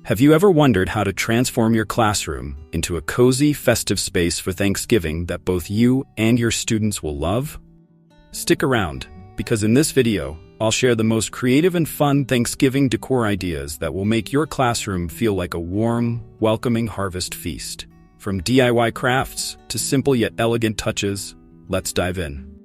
Have you ever wondered how to transform your classroom into a cozy, festive space for Thanksgiving that both you and your students will love? Stick around, because in this video, I'll share the most creative and fun Thanksgiving decor ideas that will make your classroom feel like a warm, welcoming harvest feast. From DIY crafts to simple yet elegant touches, let's dive in.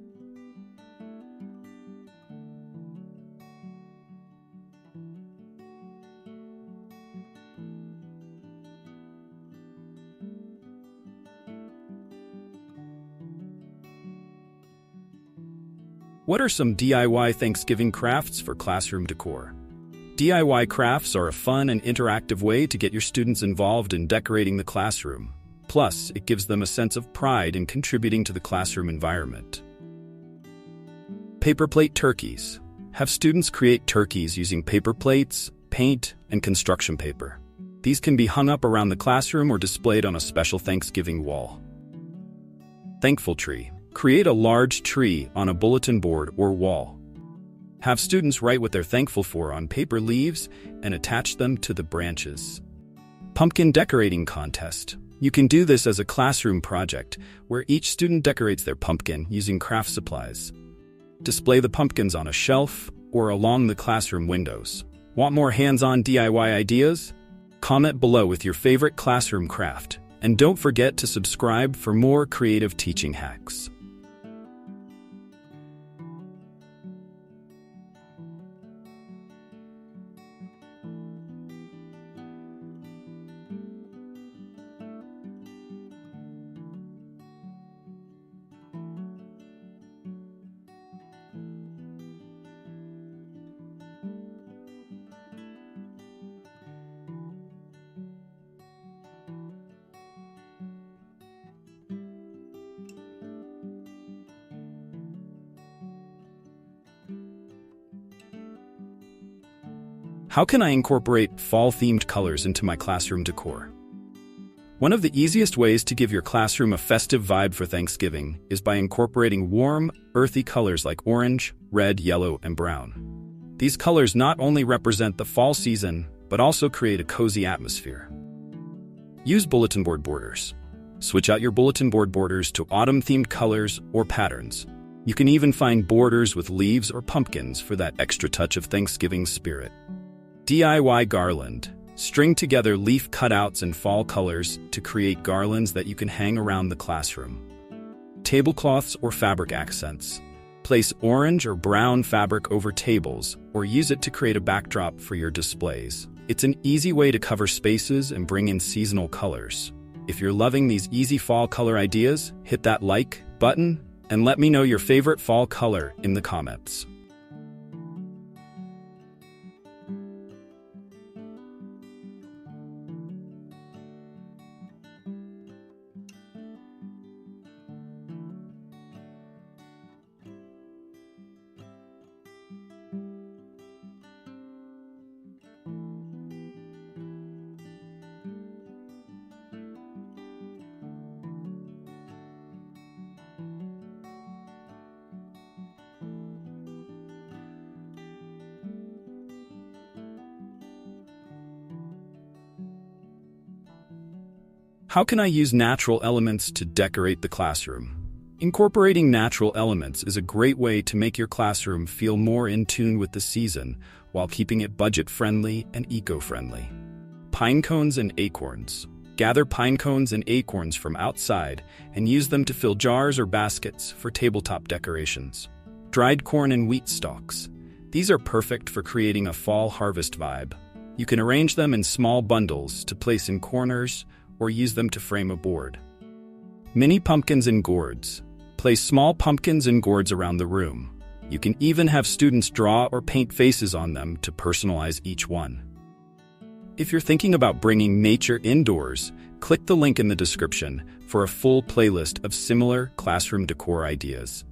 What are some DIY Thanksgiving crafts for classroom decor? DIY crafts are a fun and interactive way to get your students involved in decorating the classroom. Plus, it gives them a sense of pride in contributing to the classroom environment. Paper plate turkeys. Have students create turkeys using paper plates, paint, and construction paper. These can be hung up around the classroom or displayed on a special Thanksgiving wall. Thankful tree. Create a large tree on a bulletin board or wall. Have students write what they're thankful for on paper leaves and attach them to the branches. Pumpkin decorating contest. You can do this as a classroom project where each student decorates their pumpkin using craft supplies. Display the pumpkins on a shelf or along the classroom windows. Want more hands-on DIY ideas? Comment below with your favorite classroom craft. And don't forget to subscribe for more creative teaching hacks. How can I incorporate fall-themed colors into my classroom decor? One of the easiest ways to give your classroom a festive vibe for Thanksgiving is by incorporating warm, earthy colors like orange, red, yellow, and brown. These colors not only represent the fall season, but also create a cozy atmosphere. Use bulletin board borders. Switch out your bulletin board borders to autumn-themed colors or patterns. You can even find borders with leaves or pumpkins for that extra touch of Thanksgiving spirit. DIY garland. String together leaf cutouts and fall colors to create garlands that you can hang around the classroom. Tablecloths or fabric accents. Place orange or brown fabric over tables or use it to create a backdrop for your displays. It's an easy way to cover spaces and bring in seasonal colors. If you're loving these easy fall color ideas, hit that like button and let me know your favorite fall color in the comments. How can I use natural elements to decorate the classroom? Incorporating natural elements is a great way to make your classroom feel more in tune with the season while keeping it budget-friendly and eco-friendly. Pine cones and acorns. Gather pine cones and acorns from outside and use them to fill jars or baskets for tabletop decorations. Dried corn and wheat stalks. These are perfect for creating a fall harvest vibe. You can arrange them in small bundles to place in corners or use them to frame a board. Mini pumpkins and gourds. Place small pumpkins and gourds around the room. You can even have students draw or paint faces on them to personalize each one. If you're thinking about bringing nature indoors, click the link in the description for a full playlist of similar classroom decor ideas.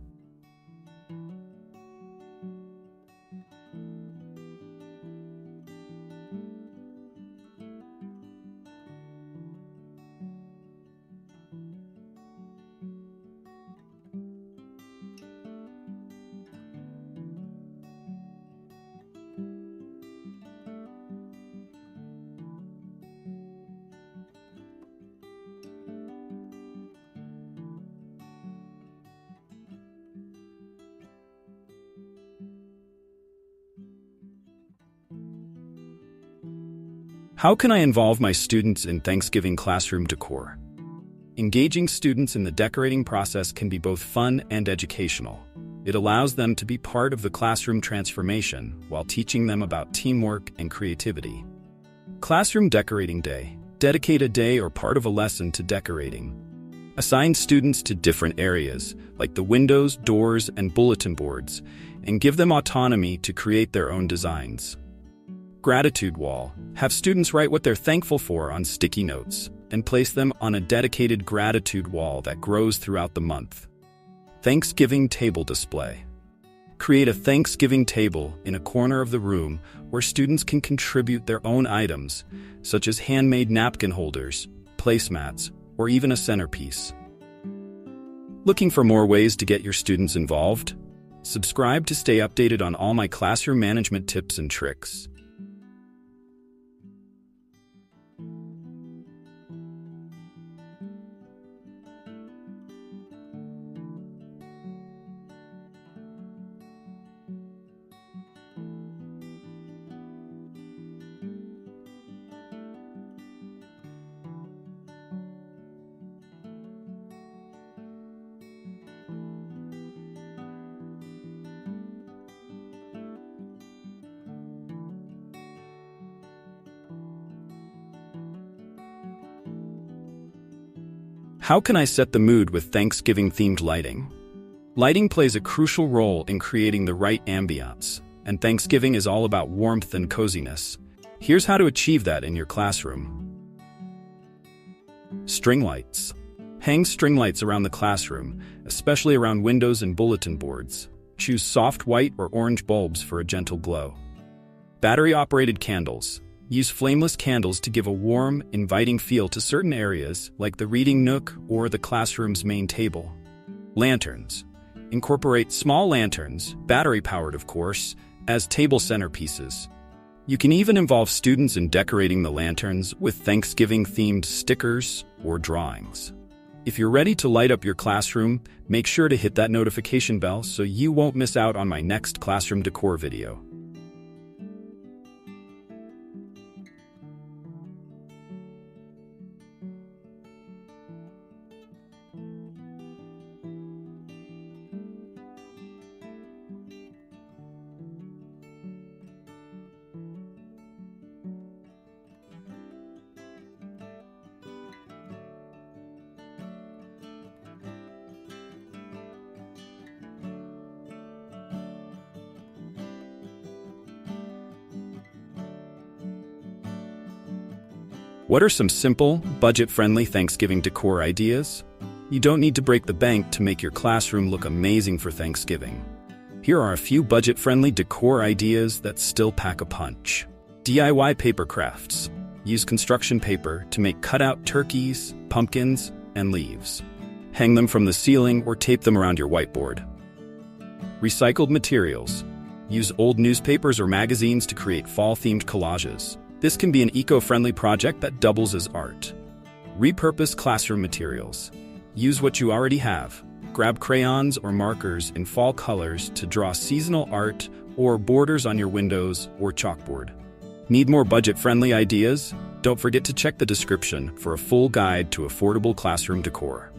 How can I involve my students in Thanksgiving classroom decor? Engaging students in the decorating process can be both fun and educational. It allows them to be part of the classroom transformation while teaching them about teamwork and creativity. Classroom Decorating Day. Dedicate a day or part of a lesson to decorating. Assign students to different areas, like the windows, doors, and bulletin boards, and give them autonomy to create their own designs. Gratitude Wall. Have students write what they're thankful for on sticky notes and place them on a dedicated gratitude wall that grows throughout the month. Thanksgiving Table Display. Create a Thanksgiving table in a corner of the room where students can contribute their own items, such as handmade napkin holders, placemats, or even a centerpiece. Looking for more ways to get your students involved? Subscribe to stay updated on all my classroom management tips and tricks. How can I set the mood with Thanksgiving-themed lighting? Lighting plays a crucial role in creating the right ambiance, and Thanksgiving is all about warmth and coziness. Here's how to achieve that in your classroom. String lights. Hang string lights around the classroom, especially around windows and bulletin boards. Choose soft white or orange bulbs for a gentle glow. Battery-operated candles. Use flameless candles to give a warm, inviting feel to certain areas, like the reading nook or the classroom's main table. Lanterns. Incorporate small lanterns, battery-powered of course, as table centerpieces. You can even involve students in decorating the lanterns with Thanksgiving-themed stickers or drawings. If you're ready to light up your classroom, make sure to hit that notification bell so you won't miss out on my next classroom decor video. What are some simple, budget-friendly Thanksgiving decor ideas? You don't need to break the bank to make your classroom look amazing for Thanksgiving. Here are a few budget-friendly decor ideas that still pack a punch. DIY paper crafts. Use construction paper to make cutout turkeys, pumpkins, and leaves. Hang them from the ceiling or tape them around your whiteboard. Recycled materials. Use old newspapers or magazines to create fall-themed collages. This can be an eco-friendly project that doubles as art. Repurpose classroom materials. Use what you already have. Grab crayons or markers in fall colors to draw seasonal art or borders on your windows or chalkboard. Need more budget-friendly ideas? Don't forget to check the description for a full guide to affordable classroom decor.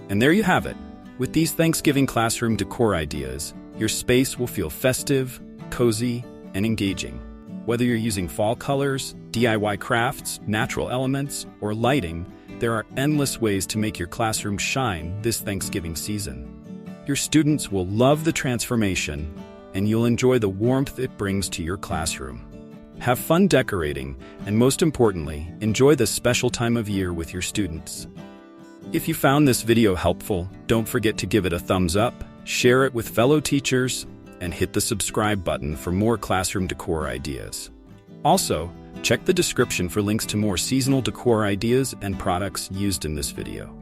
And there you have it. With these Thanksgiving classroom decor ideas, your space will feel festive, cozy, and engaging. Whether you're using fall colors, DIY crafts, natural elements, or lighting, there are endless ways to make your classroom shine this Thanksgiving season. Your students will love the transformation, and you'll enjoy the warmth it brings to your classroom. Have fun decorating, and most importantly, enjoy this special time of year with your students. If you found this video helpful, don't forget to give it a thumbs up, share it with fellow teachers, and hit the subscribe button for more classroom decor ideas. Also, check the description for links to more seasonal decor ideas and products used in this video.